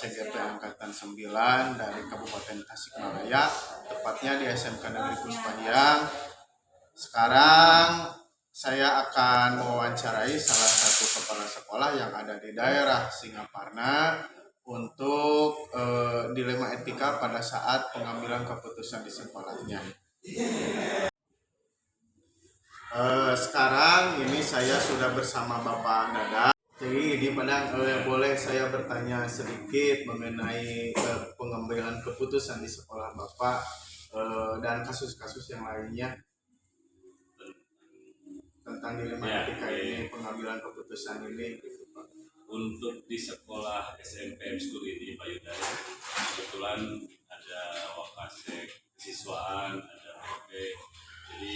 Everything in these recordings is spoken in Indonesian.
STGP Angkatan 9 dari Kabupaten Tasikmalaya, tepatnya di SMK Negeri Puspahyang. Sekarang saya akan mewawancarai salah satu kepala sekolah yang ada di daerah Singaparna untuk dilema etika pada saat pengambilan keputusan di sekolahnya. Sekarang ini saya sudah bersama Bapak Dada. Jadi di Padang boleh saya bertanya sedikit mengenai pengambilan keputusan di sekolah Bapak dan kasus-kasus yang lainnya tentang dilema etika ini, pengambilan keputusan ini gitu, Pak. Untuk di sekolah SMPM School ini Pak Yuda, kebetulan ada wakasek kesiswaan, ada HP. Jadi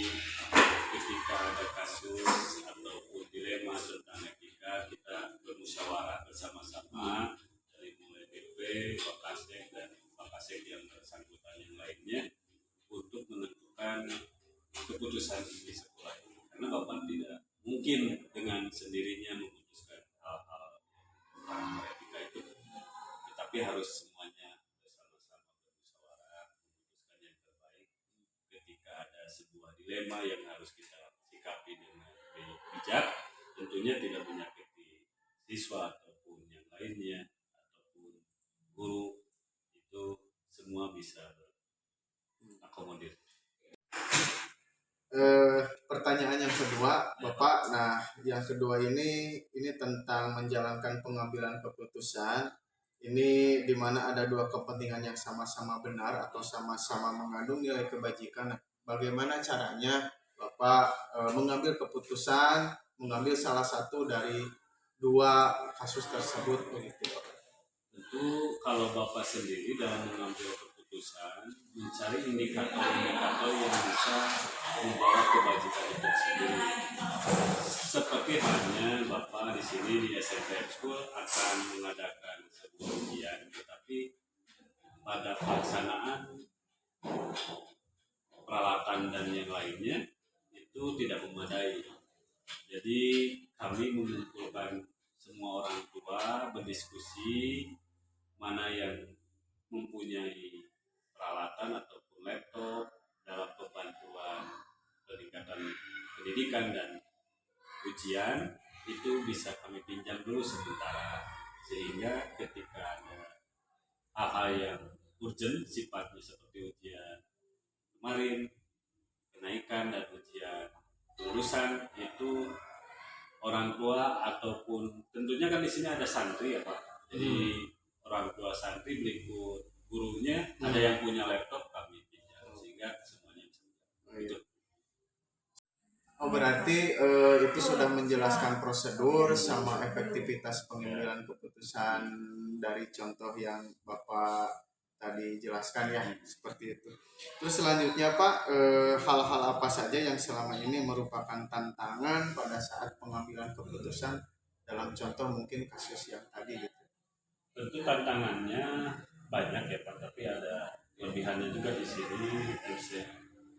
ketika ada kasus ataupun dilema tentang etika, kita bermusyawarah bersama-sama dari mulai BP, wakasek dan wakasek yang bersangkutan yang lainnya untuk menentukan keputusan di sekolah ini. Karena Bapak tidak mungkin dengan sendirinya memutuskan hal-hal tentang etika itu, tetapi harus semuanya bersama-sama bermusyawarah memutuskan yang terbaik ketika ada sebuah dilema yang harus kita sikapi dengan bijak, tentunya tidak menyakiti siswa ataupun yang lainnya ataupun guru, itu semua bisa akomodir. Pertanyaan yang kedua, Bapak. Nah, yang kedua ini tentang menjalankan pengambilan keputusan. Ini di mana ada dua kepentingan yang sama-sama benar atau sama-sama mengandung nilai kebajikan. Nah, bagaimana caranya Bapak mengambil keputusan, mengambil salah satu dari dua kasus tersebut begitu, Pak? Tentu kalau Bapak sendiri dalam mengambil keputusan mencari indikator-indikator yang bisa membawa kebajikan itu sendiri. Seperti halnya Bapak di sini di SMPM School akan mengadakan sebuah ujian, tetapi pada pelaksanaan peralatan dan yang lainnya itu tidak memadai. Jadi kami mengumpulkan semua orang tua berdiskusi mana yang mempunyai peralatan ataupun laptop dalam pembantuan peningkatan pendidikan dan ujian, itu bisa kami pinjam dulu sementara, sehingga ketika ada hal-hal yang urgent sifatnya seperti ujian kemarin, kenaikan dan ujian lulusan, itu orang tua ataupun tentunya kan di sini ada santri ya Pak. Jadi orang tua santri berikut gurunya, ada yang punya laptop kami pinjam sehingga semuanya bisa. Itu. Oh, berarti itu sudah menjelaskan prosedur sama efektivitas pengambilan keputusan dari contoh yang Bapak tadi jelaskan ya, seperti itu. Terus selanjutnya Pak, hal-hal apa saja yang selama ini merupakan tantangan pada saat pengambilan keputusan dalam contoh mungkin kasus yang tadi gitu? Tentu tantangannya banyak ya Pak, tapi ada kelebihannya juga di sini.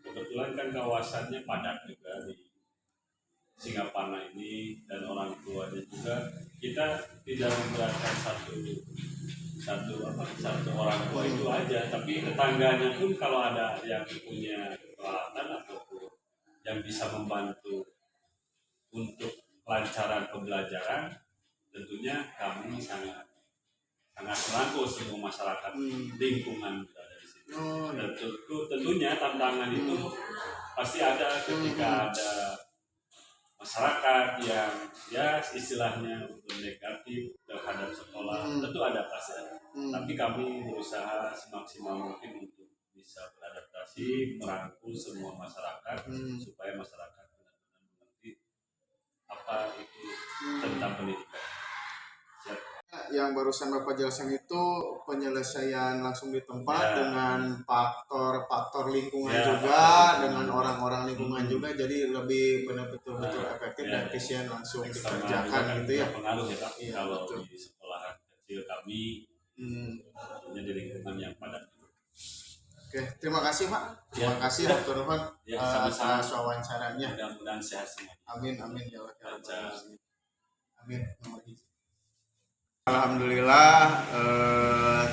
Kebetulan kan kawasannya padat juga di Singaparna ini, dan orang tuanya juga kita tidak memberatkan satu orang tua itu aja, tapi tetangganya pun kalau ada yang punya peralatan ataupun yang bisa membantu untuk kelancaran pembelajaran, tentunya kami sangat merangkul semua masyarakat lingkungan berada di sini. Dan tentunya tantangan itu pasti ada ketika ada masyarakat yang ya istilahnya negatif terhadap sekolah, tentu ada pasti ada. Tapi kami berusaha semaksimal mungkin untuk bisa beradaptasi, merangkul semua masyarakat supaya masyarakat benar-benar mengerti apa itu tentang pendidikan. Siap. Yang barusan Bapak jelaskan itu penyelesaian langsung di tempat dengan faktor lingkungan juga, dengan orang-orang lingkungan juga, jadi lebih betul-betul efektif dan efisien langsung dikerjakan gitu ya. Pengaruh ya Pak, Iya, kalau betul. di sekolahan kecil kami tentunya di lingkungan yang padat. Oke, terima kasih Pak. Terima kasih Dr. Nufan atas wawancaranya. Mudah-mudahan sehat semua. Amin ya Allah. Amin. Alhamdulillah,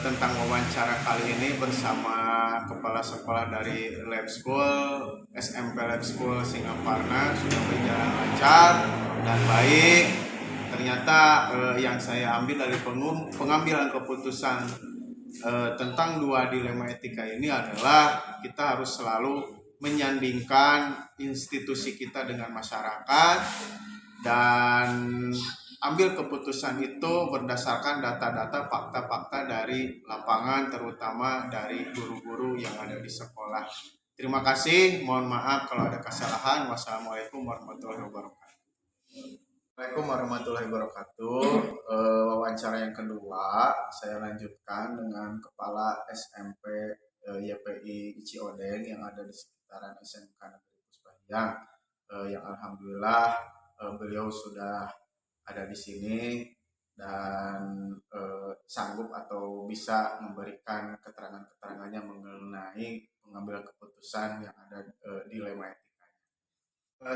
tentang wawancara kali ini bersama kepala sekolah dari Lab School SMP Lab School Singaparna sudah berjalan lancar dan baik. Ternyata yang saya ambil dari pengambilan keputusan tentang dua dilema etika ini adalah kita harus selalu menyandingkan institusi kita dengan masyarakat dan ambil keputusan itu berdasarkan data-data fakta-fakta dari lapangan, terutama dari guru-guru yang ada di sekolah. Terima kasih, mohon maaf kalau ada kesalahan. Wassalamualaikum warahmatullahi wabarakatuh. Assalamualaikum warahmatullahi wabarakatuh. Wawancara yang kedua saya lanjutkan dengan Kepala SMP YPI Ciodeng yang ada di sekitaran SMK Negeri Puspahyang, yang alhamdulillah beliau sudah ada di sini dan sanggup atau bisa memberikan keterangan-keterangannya mengenai pengambilan keputusan yang ada dilema etikanya.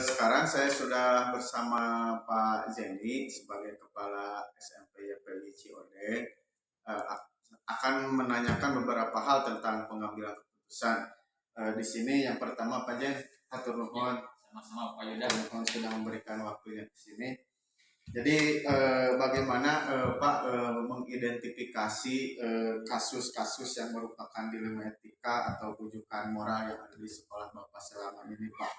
Sekarang saya sudah bersama Pak Zeni sebagai Kepala SMP YPI Ciodeng, akan menanyakan beberapa hal tentang pengambilan keputusan. Di sini yang pertama Pak Jen, hatur nuhun. Sama-sama Pak Yuda. Sudah memberikan waktunya di sini. Jadi bagaimana Pak mengidentifikasi kasus-kasus yang merupakan dilema etika atau rujukan moral yang ada di sekolah Bapak selama ini Pak,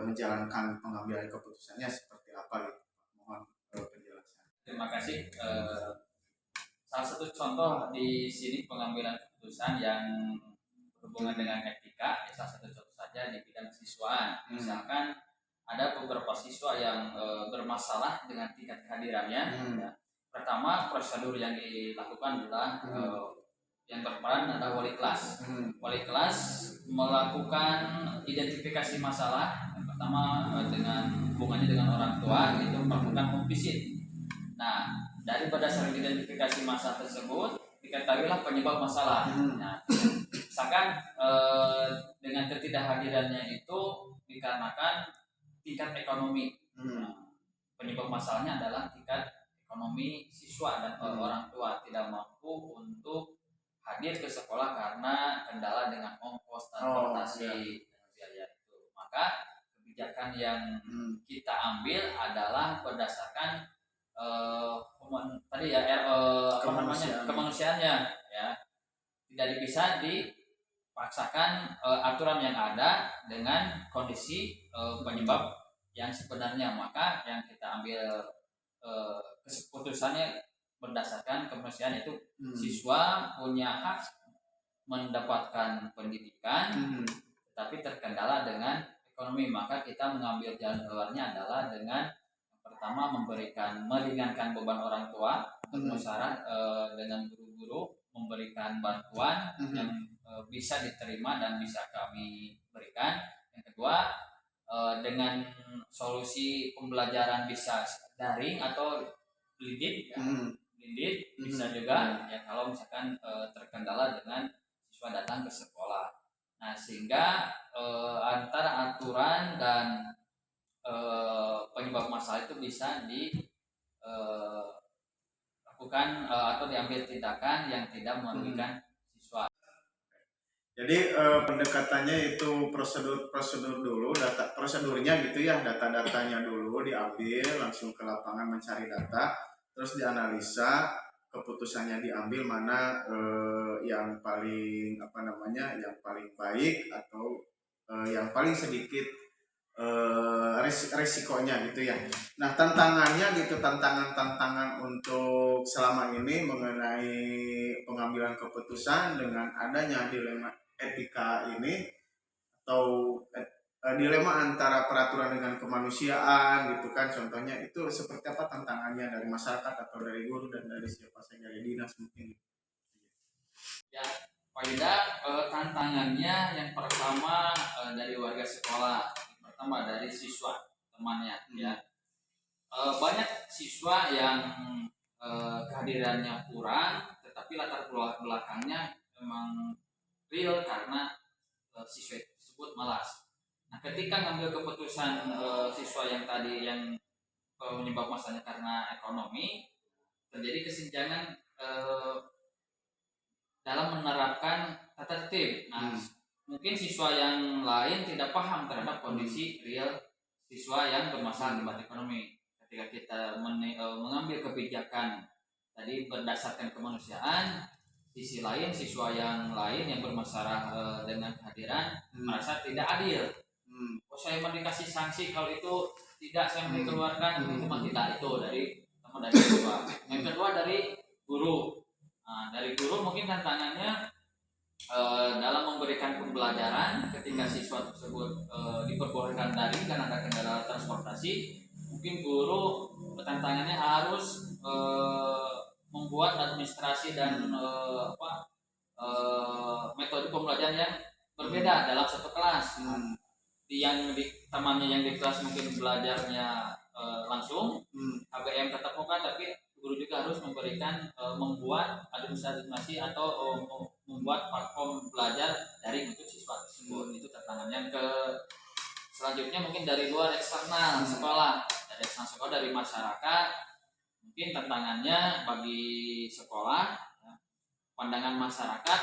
menjalankan pengambilan keputusannya seperti apa gitu? Mohon penjelasan. Terima kasih. Salah satu contoh di sini pengambilan keputusan yang berhubungan dengan etika, salah satu contoh saja di bidang siswaan. Misalkan ada beberapa siswa yang bermasalah dengan tingkat kehadirannya. Ya. Pertama, prosedur yang dilakukan adalah yang berperan adalah wali kelas. Wali kelas melakukan identifikasi masalah. Yang pertama dengan hubungannya dengan orang tua, itu melakukan home visit. Nah, dari berdasarkan identifikasi masalah tersebut diketahuilah penyebab masalah. Nah, misalkan dengan ketidakhadirannya itu dikarenakan tingkat ekonomi. Penyebab masalahnya adalah tingkat ekonomi siswa dan orang tua tidak mampu untuk hadir ke sekolah karena kendala dengan ongkos transportasi dan biaya itu. Maka kebijakan yang kita ambil adalah berdasarkan kemanusiaannya, ya. Tidak bisa dipaksakan aturan yang ada dengan kondisi penyebab yang sebenarnya. Maka yang kita ambil keputusannya berdasarkan kemanusiaan, itu siswa punya hak mendapatkan pendidikan, tetapi terkendala dengan ekonomi. Maka kita mengambil jalan keluarnya adalah dengan pertama meringankan beban orang tua, untuk syarat dengan guru-guru memberikan bantuan yang bisa diterima dan bisa kami berikan. Yang kedua, dengan solusi pembelajaran bisa daring atau blended, ya. Blended bisa juga, ya, kalau misalkan terkendala dengan siswa datang ke sekolah. Nah, sehingga antara aturan dan penyebab masalah itu bisa dilakukan atau diambil tindakan yang tidak merugikan siswa. Jadi pendekatannya itu prosedur dulu, prosedurnya gitu ya, data-datanya dulu diambil, langsung ke lapangan mencari data, terus dianalisa, keputusannya diambil mana yang paling yang paling baik atau yang paling sedikit resikonya gitu ya. Nah, tantangannya gitu, tantangan untuk selama ini mengenai pengambilan keputusan dengan adanya dilema etika ini, atau dilema antara peraturan dengan kemanusiaan gitu kan, contohnya itu seperti apa tantangannya dari masyarakat atau dari guru dan dari siapa saja, dari dinas mungkin. Ya, Pak Yuda, tantangannya yang pertama dari warga sekolah, pertama dari siswa temannya, ya. Banyak siswa yang kehadirannya kurang, tetapi latar belakangnya memang real karena siswa tersebut malas. Nah, ketika ngambil keputusan siswa yang tadi yang penyebab masalahnya karena ekonomi, terjadi kesenjangan dalam menerapkan tata tertib. Nah, mungkin siswa yang lain tidak paham terhadap kondisi real siswa yang bermasalah akibat ekonomi. Ketika kita mengambil kebijakan tadi berdasarkan kemanusiaan, sisi lain siswa yang lain yang bermasalah dengan kehadiran merasa tidak adil. Oh, saya mau dikasih sanksi, kalau itu tidak saya mau dikeluarkan, itu mah tidak, itu dari siswa. Yang kedua dari guru. Nah, dari guru mungkin tantangannya dalam memberikan pembelajaran ketika siswa tersebut diperbolehkan daring karena ada kendala transportasi, mungkin guru tantangannya harus membuat administrasi dan metode pembelajaran yang berbeda dalam satu kelas. Yang temannya yang di kelas mungkin belajarnya langsung HBM tatap muka, tapi guru juga harus memberikan membuat administrasi atau membuat platform belajar daring untuk siswa tersebut. Itu tantangan yang selanjutnya mungkin dari luar eksternal sekolah, dari masyarakat. Mungkin tantangannya bagi sekolah, pandangan masyarakat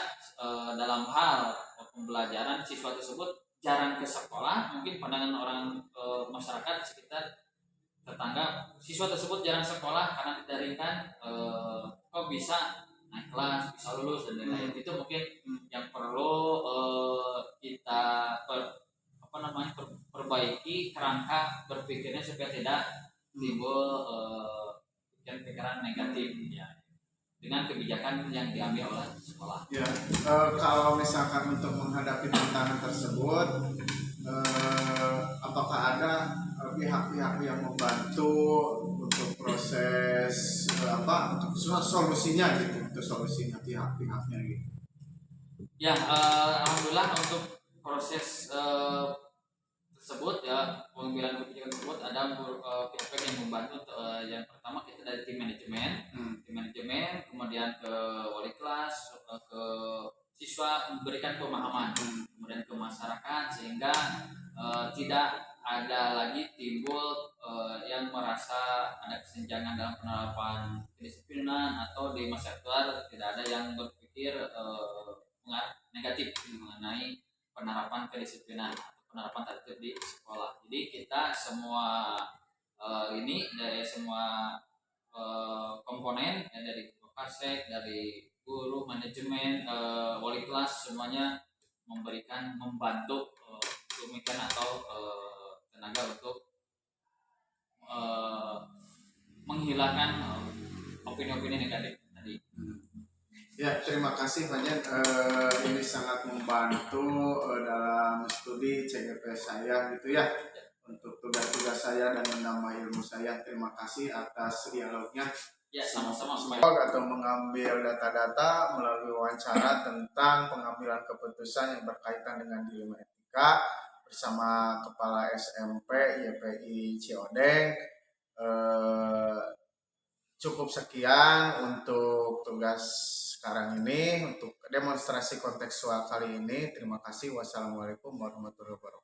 dalam hal pembelajaran siswa tersebut jarang ke sekolah. Mungkin pandangan orang masyarakat sekitar tetangga, siswa tersebut jarang sekolah karena didaringkan, kok bisa naik kelas, bisa lulus dan lain-lain. Itu mungkin yang perlu kita perbaiki kerangka berpikirnya supaya tidak timbul pikiran negatif ya dengan kebijakan yang diambil oleh sekolah. Ya, kalau misalkan untuk menghadapi tantangan tersebut, apakah ada pihak-pihak yang membantu untuk proses untuk solusinya gitu, untuk solusinya pihak-pihaknya gitu? Ya, alhamdulillah untuk proses tersebut ya, pengambilan kebijakan tersebut ada pihak-pihak yang membantu. Yang pertama kita dari tim manajemen, kemudian ke wali kelas, ke siswa memberikan pemahaman, kemudian ke masyarakat sehingga tidak ada lagi timbul yang merasa ada kesenjangan dalam penerapan kedisiplinan atau di masyarakat tidak ada yang berpikir negatif mengenai penerapan kedisiplinan atau penerapan tertib di sekolah. Jadi kita semua ini dari semua komponen ya, dari Kapolsek, dari guru, manajemen, wali kelas, semuanya membantu demikian atau tenaga untuk menghilangkan opini-opini negatif tadi. Ya, terima kasih banyak. Ini sangat membantu dalam studi CGP saya gitu ya, untuk tugas-tugas saya dan menambah ilmu saya. Terima kasih atas dialognya. Ya, sama-sama. Atau mengambil data-data melalui wawancara tentang pengambilan keputusan yang berkaitan dengan dilema etika bersama Kepala SMP YPI Ciodeng. Cukup sekian untuk tugas sekarang ini, untuk demonstrasi kontekstual kali ini. Terima kasih. Wassalamualaikum warahmatullahi wabarakatuh.